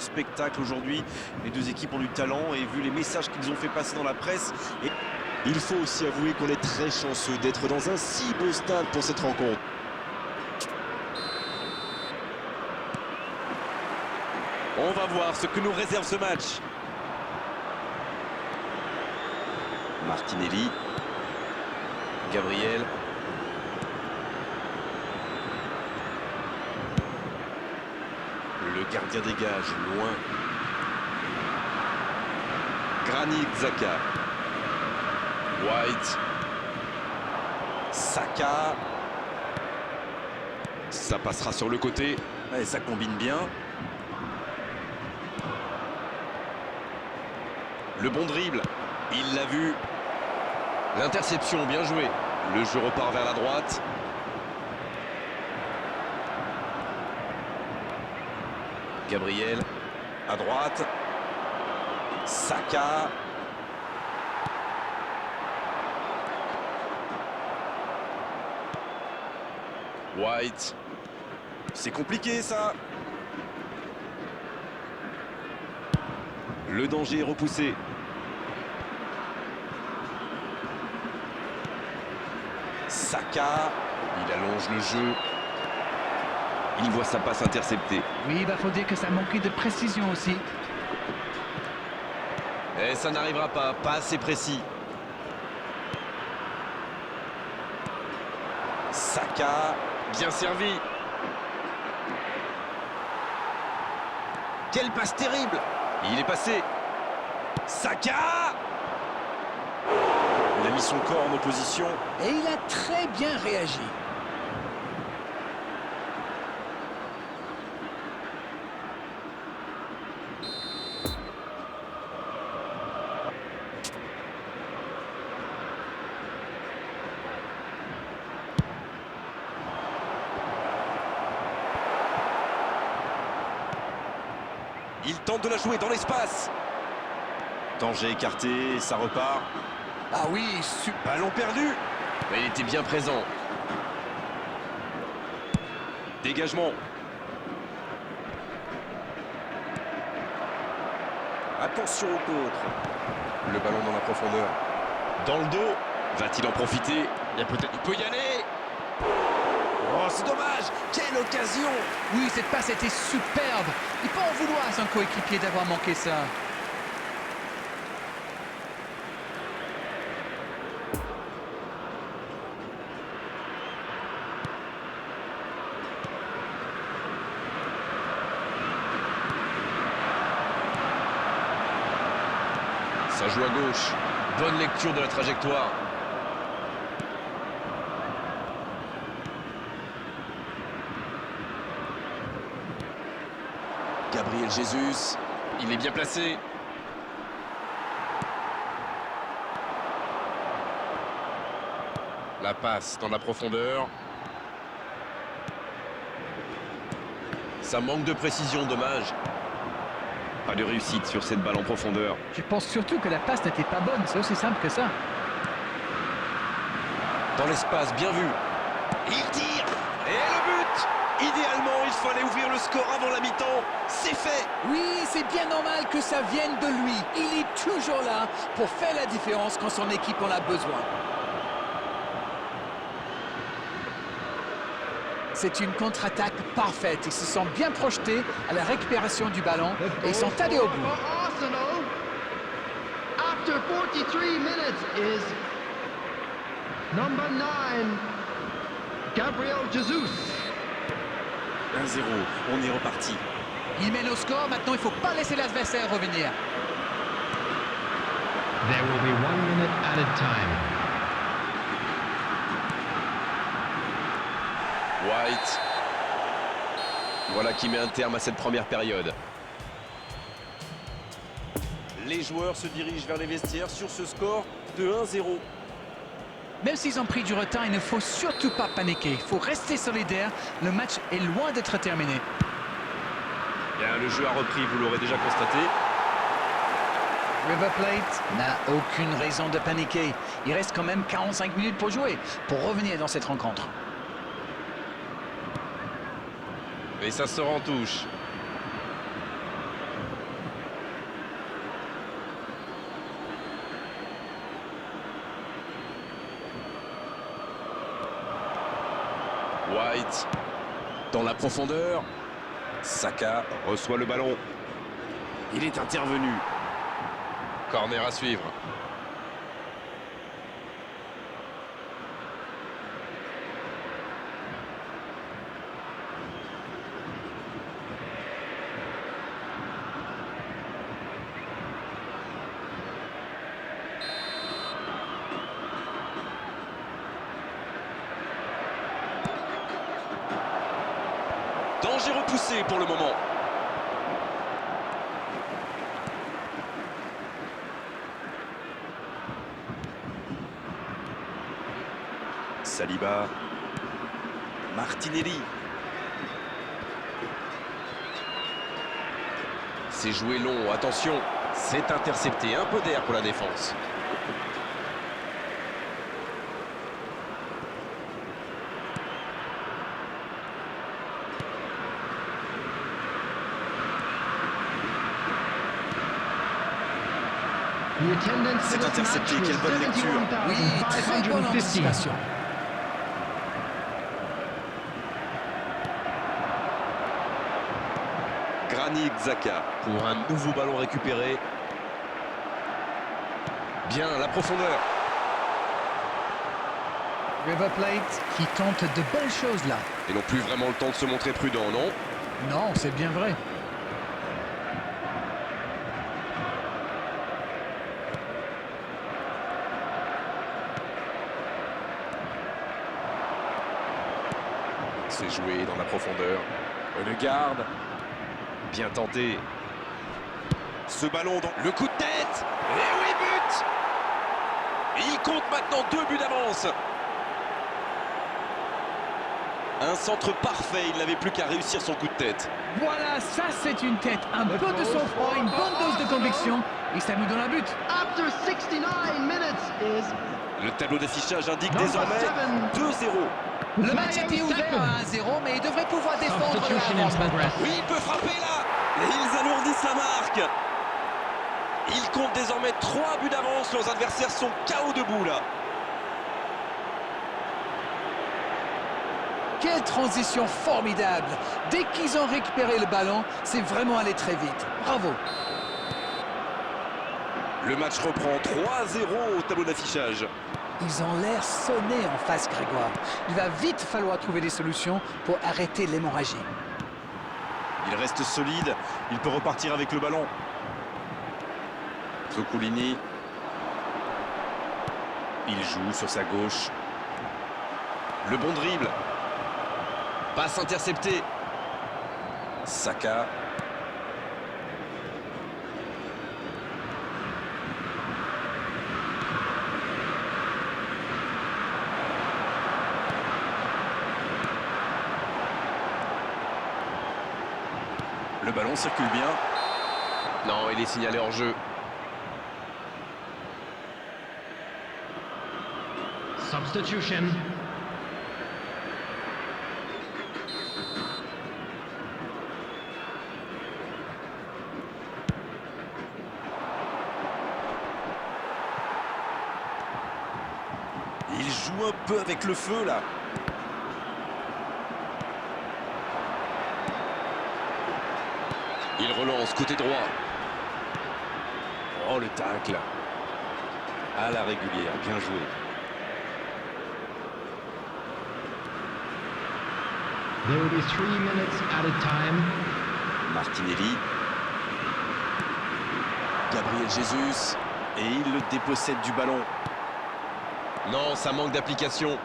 spectacle aujourd'hui. Les deux équipes ont du talent et vu les messages qu'ils ont fait passer dans la presse. Il faut aussi avouer qu'on est très chanceux d'être dans un si beau stade pour cette rencontre. On va voir ce que nous réserve ce match. Martinelli. Gabriel. Le gardien dégage, loin. Granit Xhaka. White. Saka. Ça passera sur le côté. Et ça combine bien. Le bon dribble. Il l'a vu. L'interception, bien joué. Le jeu repart vers la droite. Gabriel. À droite. Saka. White. C'est compliqué ça. Le danger est repoussé. Saka. Il allonge le jeu. Il voit sa passe interceptée. Oui, il faut dire que ça manquait de précision aussi. Et ça n'arrivera pas assez précis. Saka, bien servi. Quelle passe terrible. Il est passé. Saka. Il a mis son corps en opposition. Et il a très bien réagi. Il tente de la jouer dans l'espace. Danger écarté, ça repart. Ah oui, super. Ballon perdu. Mais il était bien présent. Dégagement. Attention au contre. Le ballon dans la profondeur. Dans le dos. Va-t-il en profiter? Il peut y aller. Oh, c'est dommage. Quelle occasion. Oui, cette passe était superbe. Il peut en vouloir à son coéquipier d'avoir manqué ça. Ça joue à gauche. Bonne lecture de la trajectoire. Gabriel Jesus. Il est bien placé. La passe dans la profondeur. Ça manque de précision, dommage. Pas de réussite sur cette balle en profondeur. Je pense surtout que la passe n'était pas bonne. C'est aussi simple que ça. Dans l'espace, bien vu. Il tire. Et le but. Idéalement, il fallait ouvrir le score avant la mi-temps. C'est fait. Oui, c'est bien normal que ça vienne de lui. Il est toujours là pour faire la différence quand son équipe en a besoin. C'est une contre-attaque parfaite. Ils se sont bien projetés à la récupération du ballon et ils sont allés au bout. After 43 minutes is number 9, Gabriel Jesus. 1-0, on est reparti. Il mène au score. Maintenant, il ne faut pas laisser l'adversaire revenir. There will be 1 minute added time. White. Voilà qui met un terme à cette première période. Les joueurs se dirigent vers les vestiaires sur ce score de 1-0. Même s'ils ont pris du retard, il ne faut surtout pas paniquer. Il faut rester solidaire. Le match est loin d'être terminé. Bien, le jeu a repris, vous l'aurez déjà constaté. River Plate n'a aucune raison de paniquer. Il reste quand même 45 minutes pour jouer, pour revenir dans cette rencontre. Et ça sort en touche. White. Dans la profondeur. Saka reçoit le ballon. Il est intervenu. Corner à suivre. Danger repoussé pour le moment. Saliba. Martinelli. C'est joué long, attention. C'est intercepté, un peu d'air pour la défense. C'est intercepté, quelle bonne lecture. Oui, très bonne anticipation. Granit Xhaka pour un nouveau ballon récupéré. Bien, la profondeur. River Plate qui tente de belles choses là. Et n'ont plus vraiment le temps de se montrer prudent, non? Non, c'est bien vrai. C'est joué dans la profondeur. Le garde. Bien tenté. Ce ballon dans le coup de tête. Et oui, but. Et il compte maintenant 2 buts d'avance. Un centre parfait. Il n'avait plus qu'à réussir son coup de tête. Voilà, ça c'est une tête. Un peu de sang-froid, une bonne dose de conviction. Et ça nous donne un but. After 69 minutes is Le tableau d'affichage indique Number désormais 7. 2-0. Le match était ouvert à 1-0, mais il devrait pouvoir défendre Substitution l'avance in maintenant. progress. Oui, il peut frapper là. Et ils alourdissent la marque. Il compte désormais 3 buts d'avance. Leurs adversaires sont KO debout là. Quelle transition formidable. Dès qu'ils ont récupéré le ballon, c'est vraiment allé très vite. Bravo. Le match reprend 3-0 au tableau d'affichage. Ils ont l'air sonnés en face, Grégoire. Il va vite falloir trouver des solutions pour arrêter l'hémorragie. Il reste solide, il peut repartir avec le ballon. Zuculini. Il joue sur sa gauche. Le bon dribble. Passe interceptée. Saka. Le ballon circule bien. Non, il est signalé hors jeu. substitution. Il joue un peu avec le feu là. Il relance côté droit. Oh, le tacle. À la régulière, bien joué. There will be 3 minutes added time. Martinelli. Gabriel Jesus. Et il le dépossède du ballon. Non, ça manque d'application.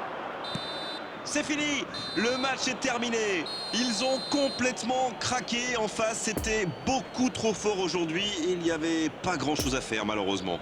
C'est fini, le match est terminé. Ils ont complètement craqué en face. C'était beaucoup trop fort aujourd'hui. Il n'y avait pas grand-chose à faire malheureusement.